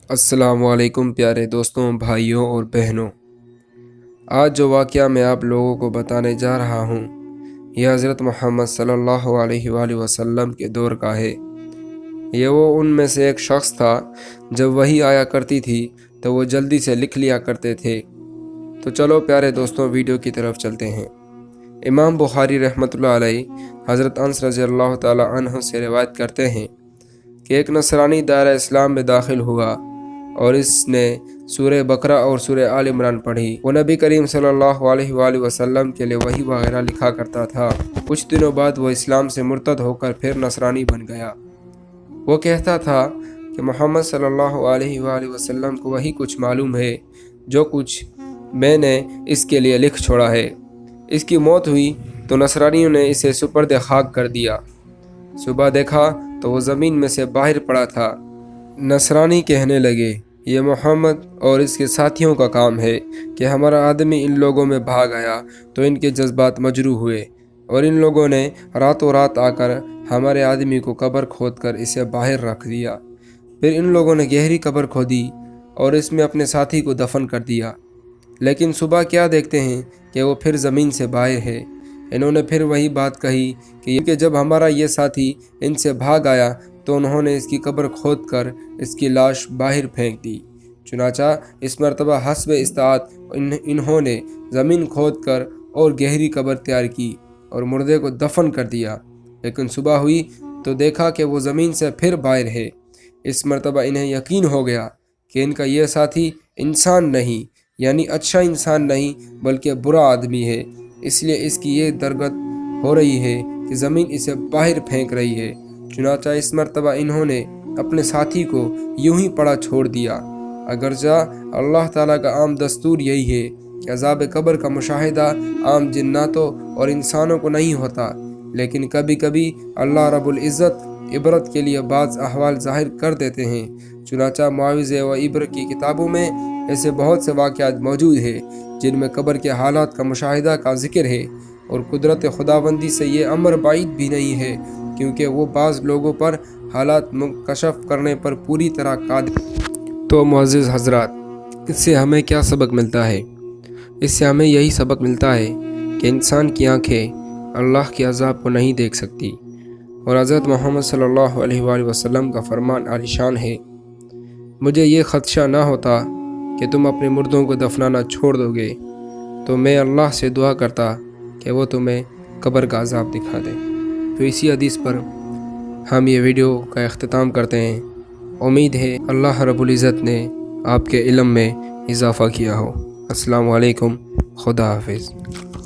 السلام علیکم پیارے دوستوں، بھائیوں اور بہنوں۔ آج جو واقعہ میں آپ لوگوں کو بتانے جا رہا ہوں یہ حضرت محمد صلی اللہ علیہ وآلہ وسلم کے دور کا ہے۔ یہ وہ ان میں سے ایک شخص تھا جب وحی آیا کرتی تھی تو وہ جلدی سے لکھ لیا کرتے تھے۔ تو چلو پیارے دوستوں ویڈیو کی طرف چلتے ہیں۔ امام بخاری رحمۃ اللہ علیہ حضرت انس رضی اللہ تعالی عنہ سے روایت کرتے ہیں کہ ایک نصرانی دائرہ اسلام میں داخل ہوا اور اس نے سورہ بقرہ اور سورہ آل عمران پڑھی۔ وہ نبی کریم صلی اللہ علیہ وآلہ وسلم کے لیے وحی وغیرہ لکھا کرتا تھا۔ کچھ دنوں بعد وہ اسلام سے مرتد ہو کر پھر نصرانی بن گیا۔ وہ کہتا تھا کہ محمد صلی اللہ علیہ وآلہ وسلم کو وہی کچھ معلوم ہے جو کچھ میں نے اس کے لیے لکھ چھوڑا ہے۔ اس کی موت ہوئی تو نصرانیوں نے اسے سپرد خاک کر دیا۔ صبح دیکھا تو وہ زمین میں سے باہر پڑا تھا۔ نصرانی کہنے لگے یہ محمد اور اس کے ساتھیوں کا کام ہے کہ ہمارا آدمی ان لوگوں میں بھاگ آیا تو ان کے جذبات مجروح ہوئے اور ان لوگوں نے راتوں رات آ کر ہمارے آدمی کو قبر کھود کر اسے باہر رکھ دیا۔ پھر ان لوگوں نے گہری قبر کھودی اور اس میں اپنے ساتھی کو دفن کر دیا، لیکن صبح کیا دیکھتے ہیں کہ وہ پھر زمین سے باہر ہے۔ انہوں نے پھر وہی بات کہی کہ جب ہمارا یہ ساتھی ان سے بھاگ آیا تو انہوں نے اس کی قبر کھود کر اس کی لاش باہر پھینک دی۔ چنانچہ اس مرتبہ حسب استطاعت انہوں نے زمین کھود کر اور گہری قبر تیار کی اور مردے کو دفن کر دیا، لیکن صبح ہوئی تو دیکھا کہ وہ زمین سے پھر باہر ہے۔ اس مرتبہ انہیں یقین ہو گیا کہ ان کا یہ ساتھی انسان نہیں، یعنی اچھا انسان نہیں بلکہ برا آدمی ہے، اس لیے اس کی یہ درگت ہو رہی ہے کہ زمین اسے باہر پھینک رہی ہے۔ چنانچہ اس مرتبہ انہوں نے اپنے ساتھی کو یوں ہی پڑا چھوڑ دیا۔ اگرچہ اللہ تعالیٰ کا عام دستور یہی ہے کہ عذاب قبر کا مشاہدہ عام جناتوں اور انسانوں کو نہیں ہوتا، لیکن کبھی کبھی اللہ رب العزت عبرت کے لیے بعض احوال ظاہر کر دیتے ہیں۔ چنانچہ معاوضے و عبر کی کتابوں میں ایسے بہت سے واقعات موجود ہیں جن میں قبر کے حالات کا مشاہدہ کا ذکر ہے، اور قدرت خداوندی سے یہ امر بعید بھی نہیں ہے کیونکہ وہ بعض لوگوں پر حالات منکشف کرنے پر پوری طرح قادر۔ تو معزز حضرات، اس سے ہمیں کیا سبق ملتا ہے؟ اس سے ہمیں یہی سبق ملتا ہے کہ انسان کی آنکھیں اللہ کے عذاب کو نہیں دیکھ سکتی، اور حضرت محمد صلی اللہ علیہ وآلہ وسلم کا فرمان عالی شان ہے، مجھے یہ خدشہ نہ ہوتا کہ تم اپنے مردوں کو دفنانا چھوڑ دو گے تو میں اللہ سے دعا کرتا کہ وہ تمہیں قبر کا عذاب دکھا دے۔ تو اسی حدیث پر ہم یہ ویڈیو کا اختتام کرتے ہیں۔ امید ہے اللہ رب العزت نے آپ کے علم میں اضافہ کیا ہو۔ السلام علیکم، خدا حافظ۔